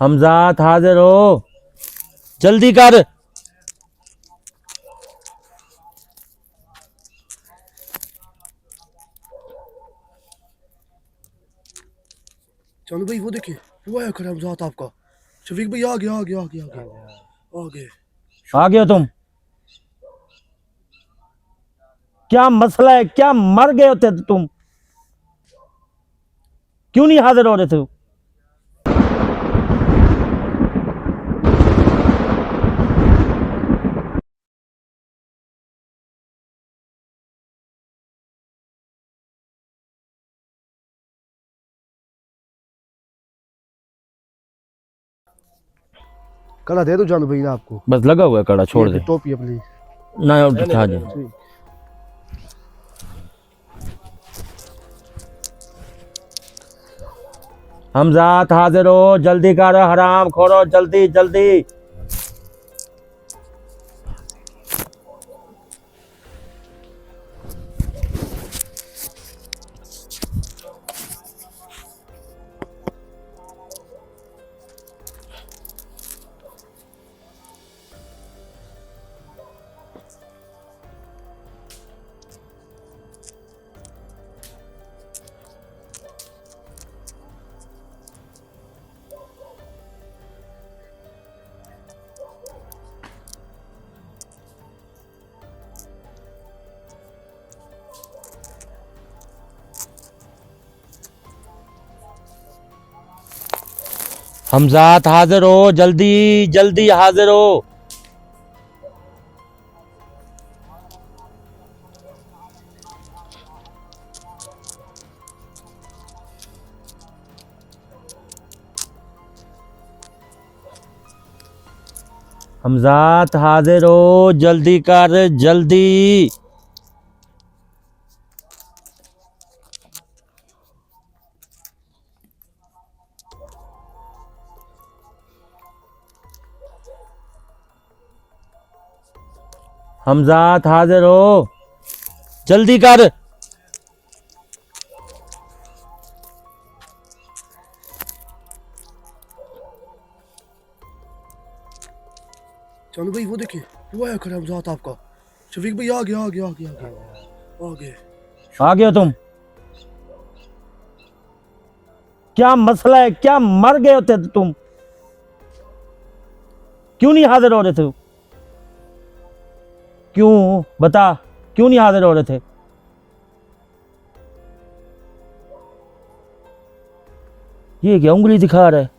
हमजात हाजिर हो, जल्दी कर। चलो भाई वो देखिए, वो आया खड़ा हमजात आपका। शफीक भाई आ गया आ गया आ गया आ गया आ गए। आ गए हो तुम? क्या मसला है? क्या मर गए होते तुम? क्यों नहीं हाजिर हो रहे थे? कड़ा दे दो जानू भाई आपको। बस लगा हुआ है कड़ा, छोड़ दे टोपी अपनी ना उठा दे। हमजात हाजिर हो, जल्दी कर, हराम खोरो, जल्दी जल्दी। हमजात हाजिर हो, जल्दी जल्दी हाजिर हो। हमजात हाजिर हो, जल्दी कर, जल्दी। हमजात हाजिर हो, जल्दी कर। चलो भाई वो देखिए, वो आया खड़ा हमजात आपका। शफीक भाई आ गया आ गया आ गया आ गया आ गए। आ गए हो तुम? क्या मसला है? क्या मर गए होते तुम? क्यों नहीं हाजिर हो रहे थे? क्यों बता, क्यों नहीं हाजिर हो रहे थे? ये क्या उंगली दिखा रहा है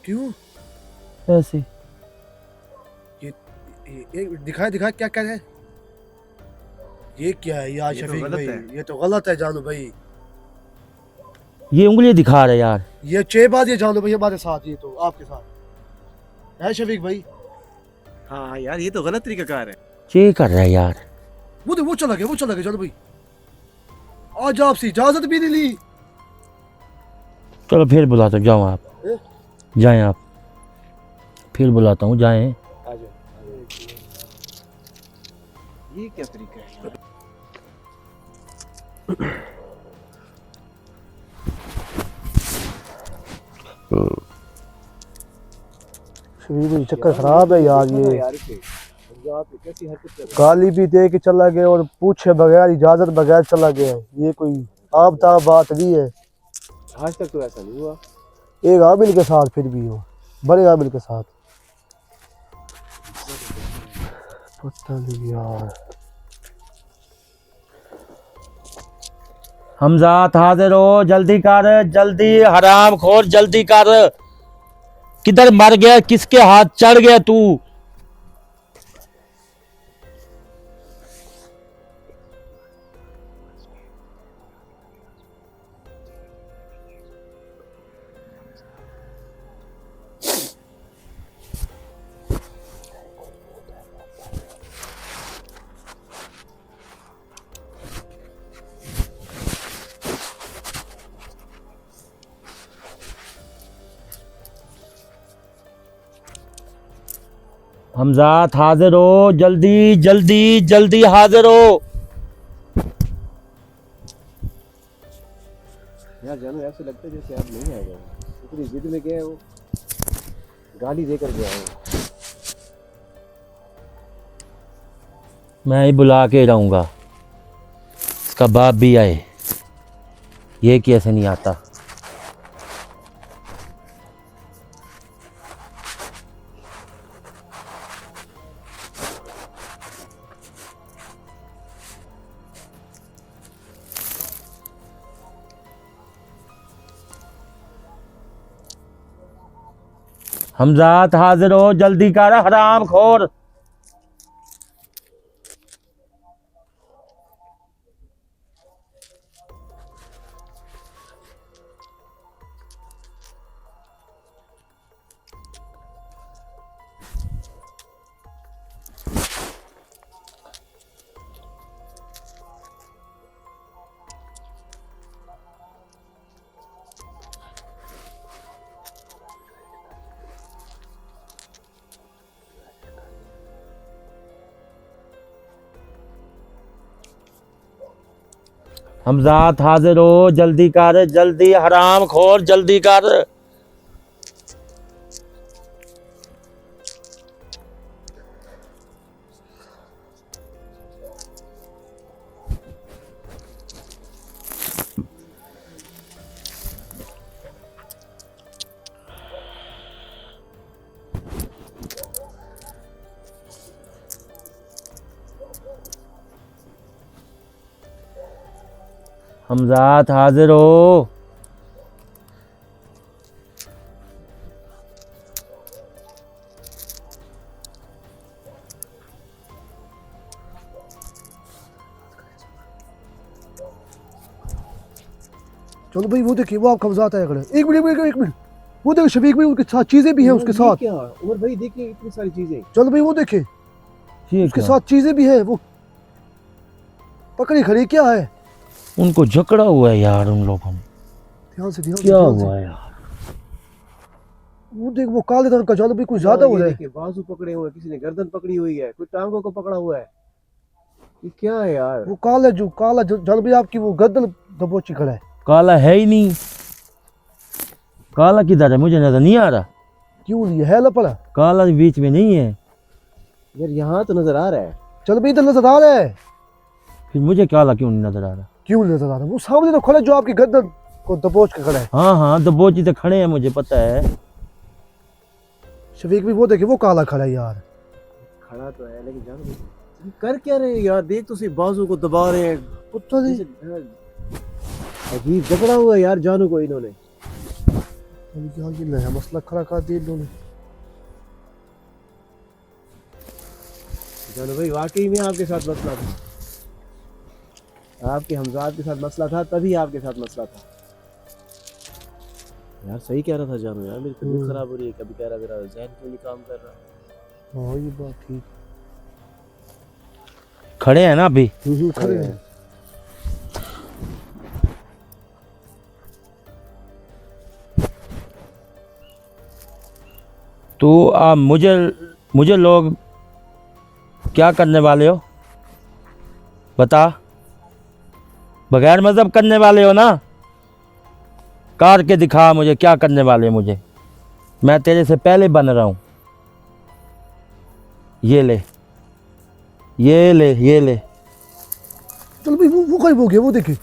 क्यों? ऐसे? ये दिखाए दिखाए क्या क्या है? ये क्या है यार शफीक भाई? ये तो गलत है जानू भाई। ये उंगली दिखा रहा है यार। ये चेबाज ये जानू भाई हमारे साथ, ये तो आपके साथ है शफीक भाई। हाँ यार ये तो गलत तरीका कार है। ये कर रहा है यार। वो चला गया जानू भाई। आज आपसे इजाजत भी नहीं ली। चलो फिर बुलाता हूँ, जाओ आप, जाएं आप। फिर बुलाता हूँ, जाएं। ये क्या तरीका है यार? शफीक भाई चक्कर खराब है यार। ये गाली भी दे के चला गया और पूछे बगैर, इजाजत बगैर चला गया। ये कोई आप बात नहीं है। आज तक तो ऐसा नहीं हुआ। एक आमिल के साथ फिर भी हो, बड़े आमिल के साथ। पता नहीं यार। हमजात हाजिर हो, जल्दी कर, जल्दी, हराम खोर, जल्दी कर। किधर मर गया? किसके हाथ चढ़ गया तू? हमजात हाजिर हो, जल्दी जल्दी जल्दी हाजिर हो। यार जानू ऐसे लगता है जैसे आप नहीं आएगा, इतनी जिद में गए हो। गाली देकर गया है। मैं ही बुला के रहूँगा, इसका बाप भी आए, ये कैसे नहीं आता। हमजात हाजिर हो, जल्दी कर हराम खोर। हमजात हाजिर हो, जल्दी कर, जल्दी हराम खोर, जल्दी कर। हमजात हाजिर हो। चलो भाई वो देखिए, वो आपका हमजात आया खड़ा है। एक मिनट एक मिनट, वो देखो शफीक भाई, उनके साथ चीजें भी हैं उसके साथ। क्या उमर भाई, देखिए इतनी सारी चीजें। चलो भाई वो देखिए, ये उसके क्या? साथ चीजें भी हैं। वो पकड़ी खड़ी क्या है? उनको झगड़ा हुआ है यार उन लोगों में। ध्यान से ध्यान से क्या ध्यान से। हुआ यार? वो देख, वो काले रंग का जादू भी कुछ ज्यादा हो रहा है। देखिए बाजू पकड़े हुए हैं, किसी ने गर्दन पकड़ी हुई है, कोई टांगों को पकड़ा हुआ है। ये क्या है यार? वो काला जादू भी आपकी वो गर्दन दबोची खड़ा है। काला है ही नहीं। काला किधर है? मुझे नजर नहीं आ रहा। क्यों ये है लपड़ा? काला बीच में नहीं है। यार यहाँ तो नजर आ रहा है। चलो भाई, इधर नजर आ रहा है। फिर मुझे काला क्यों नहीं नजर आ रहा? क्यों नजर आ रहा है? वो सामने तो खड़ा है, जो आपकी गर्दन को दबोच के खड़ा है। हाँ हाँ, तो बोची तो खड़े हैं, मुझे पता है। शफीक भी वो देखिए, वो काला खड़ा है यार। खड़ा तो है लेकिन जानो भाई, ये कर क्या रहे हैं यार? देख तो सही, बाजू को दबा रहे हैं। पता नहीं। जैसे अजीब झगड़ा हुआ है यार जानू को इन्होंने। यार ये नया मसला खड़ा कर दिया इन्होंने। जानू भाई वाकई में आपके साथ मसला था, आपके हमजाद के साथ मसला था, तभी आपके साथ मसला था। यार सही कह रहा था जानू, यार मेरी तबीयत खराब हो रही है, कभी कह रहा मेरा ज़हन क्यों नहीं काम कर रहा। हाँ ये बात ठीक। खड़े हैं ना अभी? खड़े हैं। तो आप मुझे लोग क्या करने वाले हो बता? बगैर मजहब करने वाले हो ना? कार के दिखा मुझे क्या करने वाले हो मुझे। मैं तेरे से पहले बन रहा हूँ। ये ले ये ले ये ले। चलो भाई, वो गायब हो गया, वो देखिए।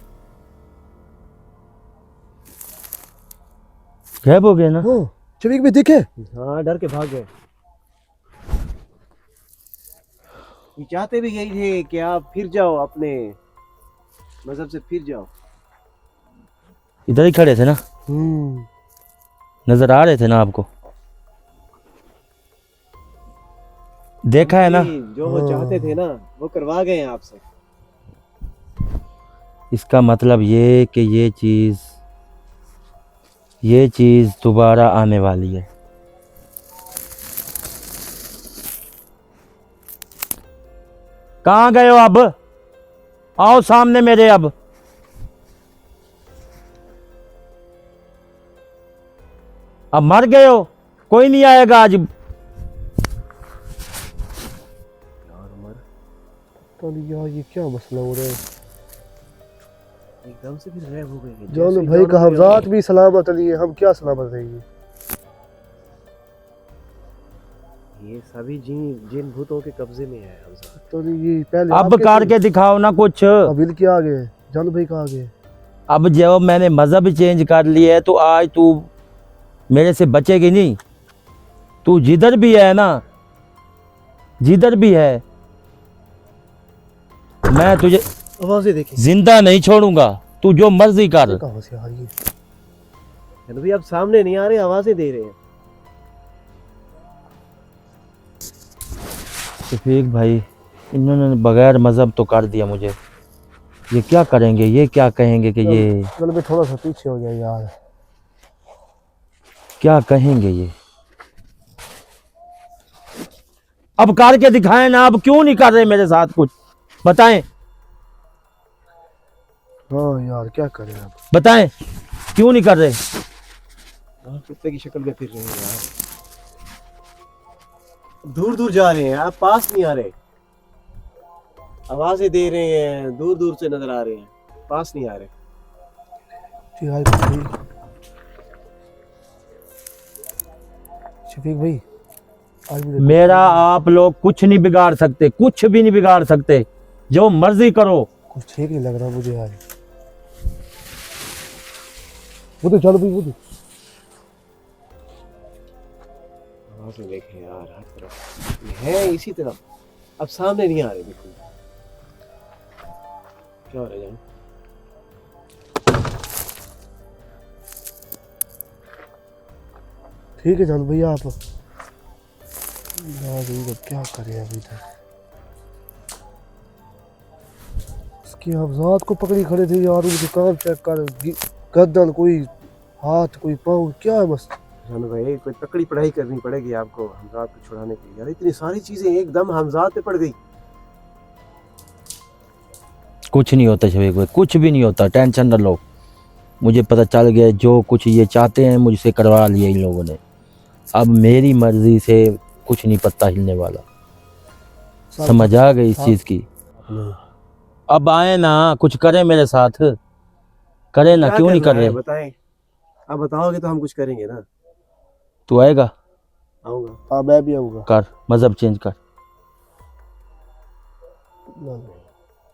गायब हो गए ना? हाँ शफीक भी दिखे। हाँ डर के भाग गए। ये चाहते भी यही थे कि आप फिर जाओ, अपने मजहब से फिर जाओ। इधर ही खड़े थे ना? नजर आ रहे थे ना आपको? देखा है ना? जो वो चाहते थे ना, वो करवा गए हैं आपसे। इसका मतलब ये कि ये चीज दोबारा आने वाली है। कहाँ गए हो अब? आओ सामने मेरे। अब मर गए हो? कोई नहीं आएगा आज। तो यार ये क्या मसला हो रहा है? एकदम से फिर गायब हो गए। जानो भाई का हमजात भी सलामत नहीं है, हम क्या सलामत रहेंगे? ये सभी जिन भूतों के कब्जे में है हमजा। तो ये पहले अब आपके करके दिखाओ ना कुछ। अबिल के आ गए, जानू भाई कहाँ गए? अब जब मैंने मजहब चेंज कर लिया है तो आज तू मेरे से बचेगी नहीं। तू जिधर भी है ना, जिधर भी है, मैं तुझे आवाजें देखें जिंदा नहीं छोड़ूंगा। तू जो मर्जी कर। कहाँ से आ रही है? जानू भाई, अब सामने नहीं आ रहे, आवाजें दे रहे हैं। शफीक भाई, इन्होंने बगैर मजहब तो कर दिया मुझे। ये क्या करेंगे, ये क्या कहेंगे कि ये चलो भाई थोड़ा सा पीछे हो गया यार। क्या कहेंगे ये? अब करके दिखाएं ना। अब क्यों नहीं कर रहे मेरे साथ कुछ? बताएं, हाँ यार क्या करें अब? बताएं क्यों नहीं कर रहे? कुत्ते की शक्ल में फिर रहे हैं यार। दूर दूर जा रहे हैं, आप पास नहीं आ रहे। आवाजें दे रहे हैं, दूर दूर से नजर आ रहे हैं, पास नहीं आ रहे। यार भाई शफीक भाई आज भी मेरा आप लोग कुछ नहीं बिगाड़ सकते, कुछ भी नहीं बिगाड़ सकते। जो मर्जी करो। कुछ ठीक नहीं लग रहा मुझे यार। वो तो चलो भाई, वो तो आवाजें देखें यार, हर तरफ ये है इसी तरफ। अब सामने नहीं आ रहे, बिल्कुल। क्या हो रहा है जान? ठीक है जान भैया आप यार ये क्या करें अभी तक? इसके अफजात को पकड़ी खड़े थे यार, उनके काम चेक कर, गर्दन कोई हाथ कोई पाँव, क्या है बस। जान भाई, कोई तकड़ी पढ़ाई करनी पड़ेगी आपको हमजाद को छुड़ाने के लिए। यार इतनी सारी चीजें एकदम हमजाद पे पड़ गई। कुछ नहीं होता शफीक भाई, कुछ भी नहीं होता। टेंशन न लो। मुझे पता चल गया जो कुछ ये चाहते हैं मुझसे करवा लिया इन लोगों ने। अब मेरी मर्जी से कुछ नहीं पत्ता हिलने वाला। समझ आ गई इस चीज़ की? अब आए ना, कुछ करें मेरे साथ, करें ना। क्या क्यों नहीं करना कर है रहे? बताएं। आप बताओगे तो हम कुछ करेंगे ना। तू आएगा? आऊंगा। हाँ मैं भी आऊँगा। कर, मजहब चेंज कर।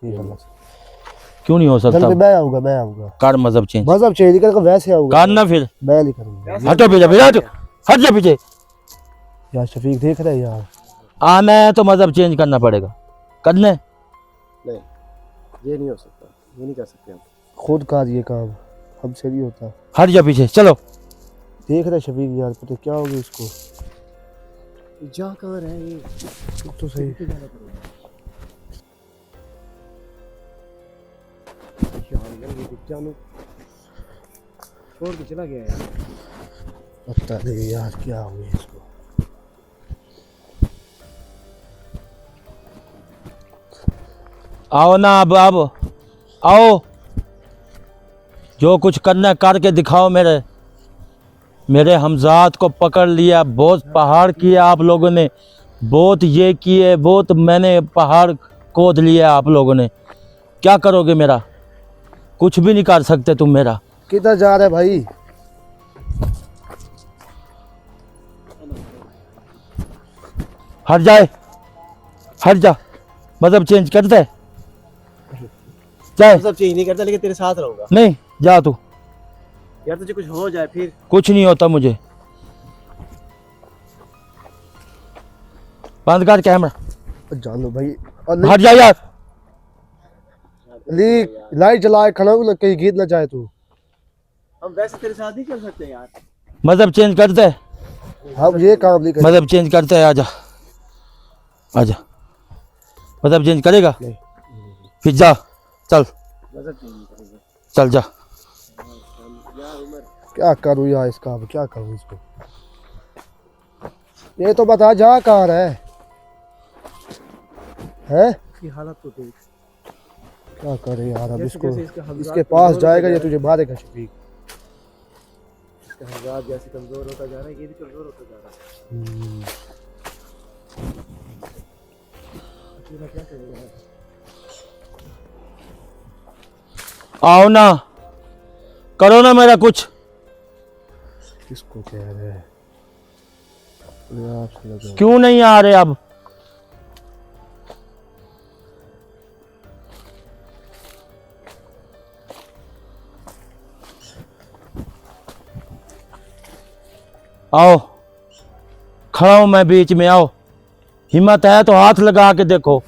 ये गलत। क्यों नहीं हो सकता? चल मैं आऊँगा, मैं आऊँगा। कर मजहब चेंज। बस अब चेंज कर, वैसे आऊँगा। कर ना फिर। मैं नहीं करूँगा हटो पीछे, पीछे हटो, हट जा पीछे। यार। शफीक देख रहे हैं यार। आना है तो मजहब चेंज करना पड़ेगा। करना है? नहीं, ये नहीं हो सकता, ये नहीं कर सकते हम। खुद का ये काम हमसे नहीं होता। हट जा पीछे, चलो। देख रहे शफीक यार, पता क्या हो गया इसको। जा कहाँ रहे ये? तो सही जानू छोड़ के चला गया यार। पता नहीं यार क्या हो गया इसको। आओ ना, अब आओ। जो कुछ करना है करके दिखाओ। मेरे हमजाद को पकड़ लिया। बहुत पहाड़ किया आप लोगों ने, बहुत ये किए, बहुत मैंने पहाड़ खोद लिया आप लोगों ने। क्या करोगे मेरा? कुछ भी नहीं कर सकते तुम मेरा। किधर जा रहे भाई? हट जाए, हट जा। मतलब चेंज कर दे, जाए। सब चेंज नहीं करता, लेकिन तेरे साथ रहूंगा। नहीं, जा तू। यार तुझे कुछ हो जाए फिर? कुछ नहीं होता मुझे। बंद कर कैमरा। जान लो भाई। हट जा यार। लाइट जलाए खड़ा हूं ना, कहीं गिर ना जाए तू। हम वैसे तेरे साथ नहीं चल सकते यार। मतलब चेंज कर दे। हम ये काम नहीं करेंगे। मतलब चेंज करते हैं। आजा, आजा। मतलब चेंज करेगा? नहीं। फिर जा, चल मजा चेंज नहीं करेगा। चल जा। यार उमर, क्या करूँ यार इसका, अब क्या करूँ इसको। ये तो बता जा कहाँ है? इसकी हालत तो देख। क्या करे यार अब जैसे इसको। जैसे इसका हमजाद इसके पास कमजोर जाएगा होता ये जा तुझे मारेगा शफीक। इसका हमजाद जैसे कमजोर होता जा रहा है, ये भी कमजोर होता जा रहा है। अकेला क्या करेगा यार? आओ ना, करो ना मेरा कुछ। किसको कह रहे हैं? आपसे लगा। क्यों नहीं आ रहे अब? आओ, खड़ा हूं मैं बीच में, आओ। हिम्मत है तो हाथ लगा के देखो।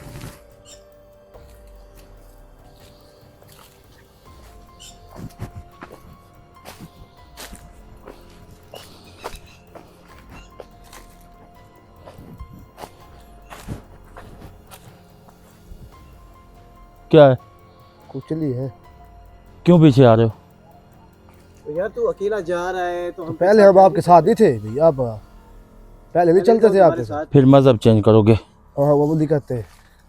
क्या है? कुचली है। क्यों पीछे आ रहे हो? तो यार तू अकेला जा रहा है तो हम पहले हम आपके साथ नहीं थे भैया, अब पहले नहीं चलते थे आपके साथ। फिर मजहब चेंज करोगे? हाँ वो नहीं करते,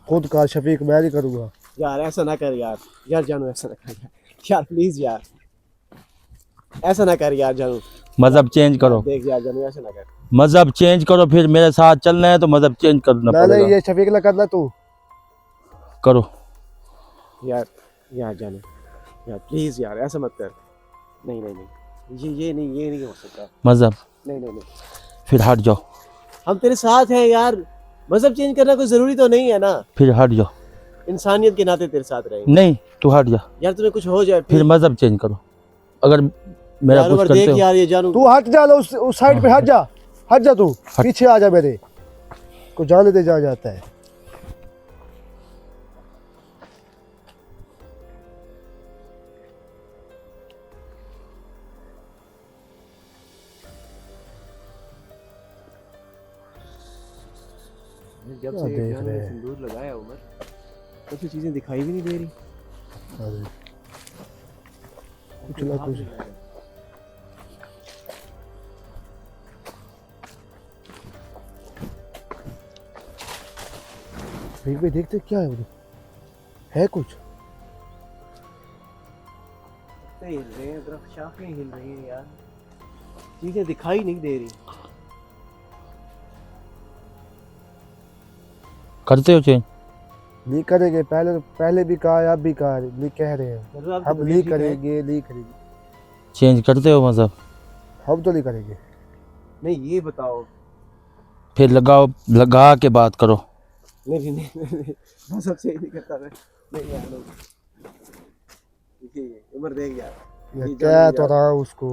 खुद का शफीक मैं नहीं करूँगा। यार ऐसा ना कर यार, यार जानू ऐसा ना कर यार प्लीज यार, ऐसा ना कर यार जानू, मजहब चेंज करो। देख यार जानू ऐसा ना कर। मजहब चेंज करो, फिर मेरे साथ चलना है तो मजहब चेंज करना नहीं पड़ेगा। ये शफीक ना करना तू। करो। यार यार जानू यार प्लीज यार ऐसा मत कर। नहीं नहीं नहीं, ये नहीं हो सकता। मजहब नहीं नहीं नहीं, फिर हट जाओ। हम तेरे साथ हैं यार, मजहब चेंज करना कोई जरूरी तो नहीं है ना, फिर हट जाओ। इंसानियत के नाते तेरे साथ रहेंगे। नहीं, तू हट जा। यार तुम्हें कुछ हो जाए फिर मजहब चेंज करो अगर मेरा यार कुछ उमर करते देख हो। यार ये जानू, तू हट जा, उस साइड पे हट जा, हट जा तू, पीछे आ जा मेरे को, जाने दे जा जाता है। जब क्या से देख जानू रहे ने हैं? सिंदूर लगाया उमर, तब से चीजें दिखाई भी नहीं दे रही। अरे, कुछ ना कुछ भाई देखते क्या है उधर, है कुछ? हिल रहे हैं, दरख्त शाखें हिल रही हैं यार, चीजें दिखाई नहीं दे रही। करते हो चेंज? नहीं करेंगे, पहले भी कहा है, अब भी कहा है, नहीं कह रहे हैं हम नहीं करेंगे, नहीं करेंगे। चेंज करते हो मजहब? हम तो नहीं करेंगे। नहीं ये बताओ। फिर लगाओ, लगा के बात करो। नहीं नहीं नहीं, मैं सबसे नहीं करता मैं। नहीं यार नहीं, ये उमर देख यार, ये ये क्या जानू तो यार। रहा उसको।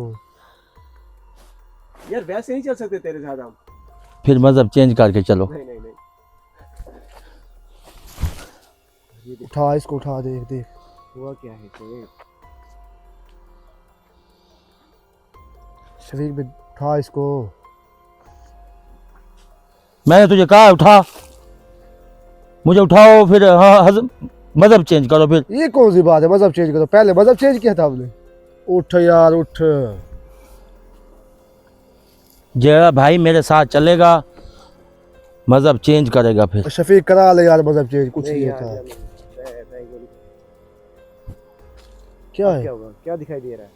यार वैसे नहीं चल सकते तेरे साथ हम। फिर मजहब चेंज करके चलो। नहीं नहीं नहीं, उठा इसको, उठा, देख देख हुआ क्या है शेख? शरीक में, उठा इसको। मैंने तुझे कहा उठा, मुझे उठाओ फिर। हाँ, मजहब चेंज करो फिर। ये कौन सी बात है, मजहब चेंज करो? पहले मजहब चेंज किया था हमने। उठ यार उठ। जेड़ा भाई मेरे साथ चलेगा मजहब चेंज करेगा फिर। शफीक करा ले यार मजहब चेंज, कुछ नहीं नहीं यार था। जानू, मैं ये नहीं- क्या है? क्या होगा, क्या दिखाई दे रहा है?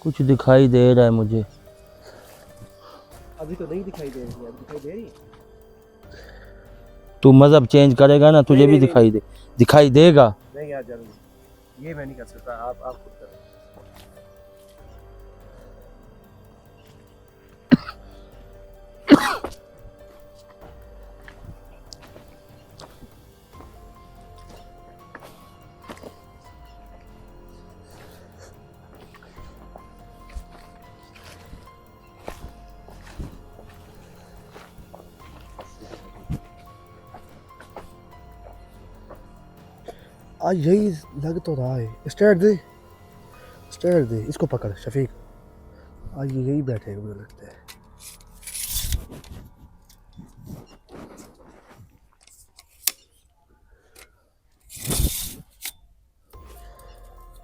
कुछ दिखाई दे रहा है मुझे। अभी तो नहीं दिखाई दे रही है, अभी दिखाई दे रही है। तू मजहब चेंज करेगा ना, तुझे भी नहीं, दिखाई देगा। नहीं यार जानू, ये मैं नहीं कर सकता, आप खुद करो। आज यही लग तो रहा है। स्टेयर दे, स्टेयर दे, इसको पकड़ शफीक। आज ये यही बैठेगा मुझे लगता है।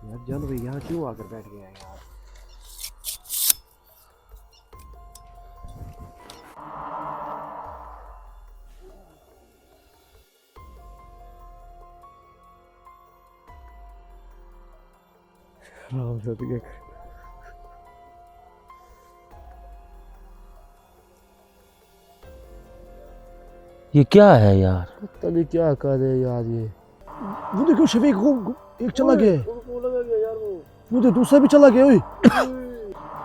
यार जानू भाई यहाँ क्यों आकर बैठ गया है यार? ये क्या है यार? पता नहीं क्या कर रहे हैं यार ये। वो देखो शफीक, वो एक चला गया है। वो लगा गया यार वो तो दूसरा भी चला गया। ओए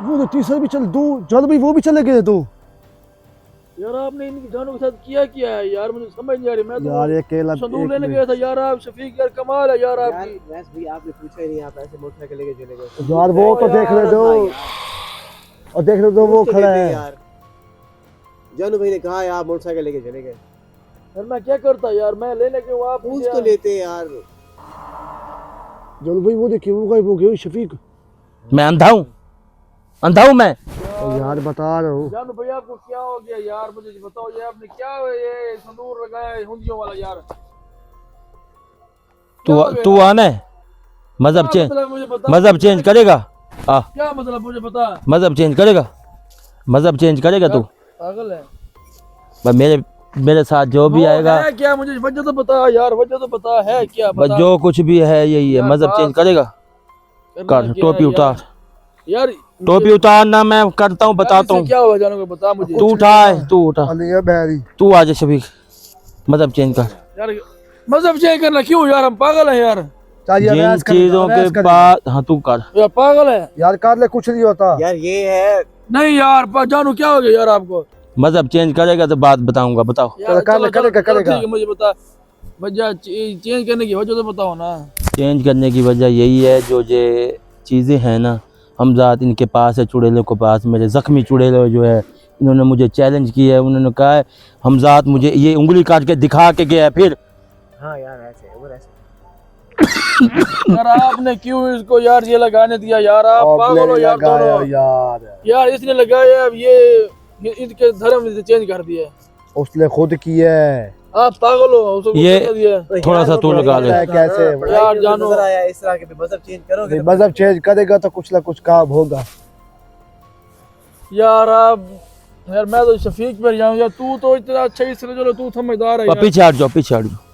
वो तो तीसरा भी चल, दो जान भाई वो भी चले गए दो। यार आपने इनकी जानों के साथ किया है यार, मुझे समझ नहीं आ रही। मैं तो यार ये केला संदूक लेने गया था यार। आप शफीक यार कमाल है यार यार आपकी। वैसे भाई आपने पूछा ही नहीं, आप ऐसे मोटरसाइकिल लेके चले गए। यार वो तो देखने दो, और देखने दो वो पूछ तो खड़ा लेते है। यार, जानू भाई ने कहा यार मोटरसाइकिल लेके चले गए। यार मैं क्या करता यार, मैं लेने के आप पूछ तो लेते यार। जानू भाई वो देखिए वो गए शफीक। मैं अंधा हूँ, अंधा हूँ मैं। यार बता रहा हूँ। जानू भैया आपको क्या हो गया यार, मुझे बताओ। ये आपने क्या ये संदूर लगाया है हुंडियों वाला यार? तू आना है, मजहब चेंज, मुझे बता, मजहब चेंज करेगा? आ, क्या मतलब मुझे बता। मजहब चेंज करेगा, मजहब चेंज करेगा तू? पागल है बस मेरे साथ जो भी वो आएगा, है क्या? मुझे वजह तो बता यार, वजह तो बता है क्या? बस बता जो कुछ भी है यही है। यार मजहब बात चेंज करेगा? करना कर, क्या टोपी है उतार, यार। टोपी उतारना मैं करता हूँ, बताता हूँ। क्या हुआ जानू को बता मुझे। तू उठाए, तू उठा, अलिया बहरी तू आ जा शफीक, मजहब चेंज कर। यार मजहब चेंज करना क्यों यार? हम पागल हैं यार। चाहिए जिन अभ्यास करेगा, चीजों अभ्यास के करेगा। बाद, हाँ तू कर। यार पागल है यार कर ले, कुछ नहीं होता। यार ये है, नहीं यार। जानू क्या हो गया यार आपको? मजहब चेंज करेगा तो बात बताऊंगा, बताओ। यार करेगा। ठीक है, मुझे बता वजह चेंज करने की वजह तो बताओ ना। चेंज करने की वजह यही है, जो ये चीज़ें हैं ना, हमजात इनके पास है, चुड़ैलों के पास, मेरे ज़ख्मी चुड़ैलों जो है, इन्होंने मुझे चैलेंज किया है। उन्होंने कहा है हमजात मुझे ये उंगली काट के दिखा के गया है। फिर हाँ यार ऐसे वो ऐसे। यार आपने क्यों इसको यार ये लगाने दिया यार? आप पागल हो यार दोनों। यार इसने लगाया, अब ये इसके धर्म से चेंज कर दिया। उसने खुद किया है। आप पागल हो, उसको ये कर दिया। थोड़ा सा तू लगा ले। कैसे यार जानो नजर आया इस तरह के मजहब चेंज करोगे तो मजहब चेंज करेगा तो कुछ ना कुछ काम होगा। यार आप यार मैं तो शफीक पर जाऊँ यार। तू तो इतना अच्छा इसलिए चलो, तू समझदार है यार। पीछे हट जाओ, पीछे हट जाओ।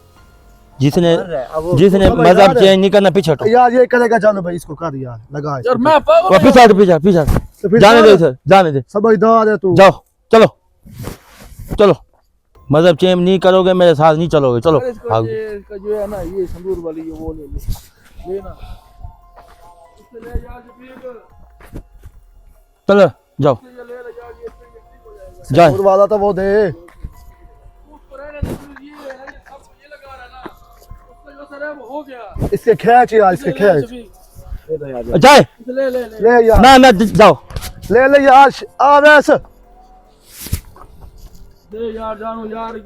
जिसने अब वो मजहब चेंज नहीं करना, पीछे हटो। यार ये करेगा, जानो भाई इसको कर यार, लगा यार मैं पागल हूँ पीछे हट, पीछे हट, पीछे हट। तो फिर जाने दे इधर, जाने दे, समझदार है तू। जाओ, चलो चलो। मजहब चेंज नहीं करोगे, मेरे साथ नहीं चलोगे, चलो यार। इसका भागो। इसका जो है ना ये संदूर वाली ये वो ले लेना इससे ले यार शफीक, चलो जाओ, इससे ये ले ले यार, ये इससे ये ठीक हो जाएगा। जाए। दूर वाला तो वो दे। उसको रहने दे, तू ये है ना, सब ये लगा रहा है ना, उसका जो असर है वो हो गया। इसके खींच यार, इसके इसे ले खींच। शफीक, दे दो यार। जाए इसे ले ले ले ले यार, ना ना, जाओ। ले यार, आ वैसे दे यार जानू यार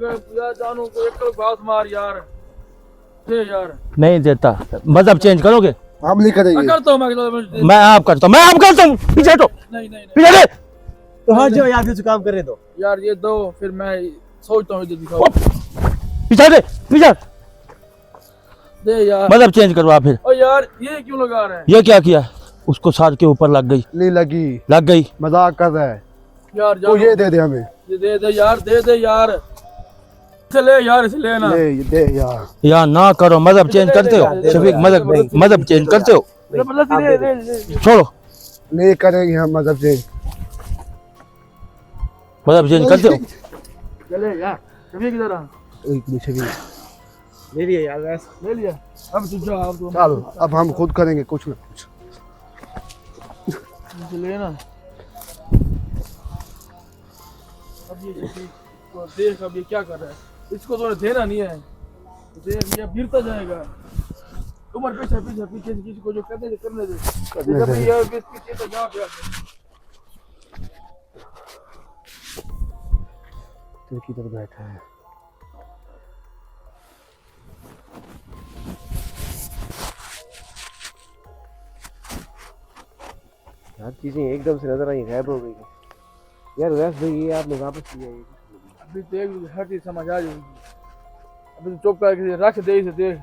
जानू को एक घास मार यार। दे यार। नहीं देता। मजहब चेंज करोगे? हम नहीं मैं करेंगे। करता हूँ मैं आप करता हूँ, मैं आप करता हूँ। पीछे हटो, नहीं नहीं नहीं पीछे हटे। तो हाँ जो यार फिर काम करे दो यार ये दो, फिर मैं सोचता हूँ इधर दिखाओ। पीछे हटे, पीछे हट। दे यार। मजहब चेंज करवा फिर। ओ यार ये क्यों लगा रहे हैं? ये क्या किया? उसको सर के ऊपर लग गई, नहीं लगी, लग गई। मजाक कर रहा है। यार तो जानू ये दे दे हमें, ये दे दे यार, दे दे यार। इसे ले यार, इसे लेना। ले ये दे यार। यार ना करो, मजहब चेंज करते हो शफीक, मजहब चेंज करते हो। जबरदस्ती ले ले ले। छोड़ो, नहीं करेंगे हम मजहब चेंज। मजहब चेंज करते हो। चले यार शफीक इधर आ। एक पीछे भी ले लिया यार वैसे। ले लिया, अब तू जा, अब तू चलो, अब हम खुद करेंगे कुछ ना कुछ। इसे लेना। अब ये शफीक को देख, अब ये क्या कर रहा है। इसको तो देना नहीं है, देख ये गिरता जाएगा। उमर पीछे पीछे पीछे से किसी को जो करने दे, करने दे। करने दे। ये पीछे तो जा पे तेरे किधर बैठा है? यार चीजें एकदम से नजर आई, गायब हो गई यार। वैसे भाई ये आपने वापस किया ये अभी देख हर चीज समझ आ जाएगी। अभी तो चुप करके रख दे इसे, देख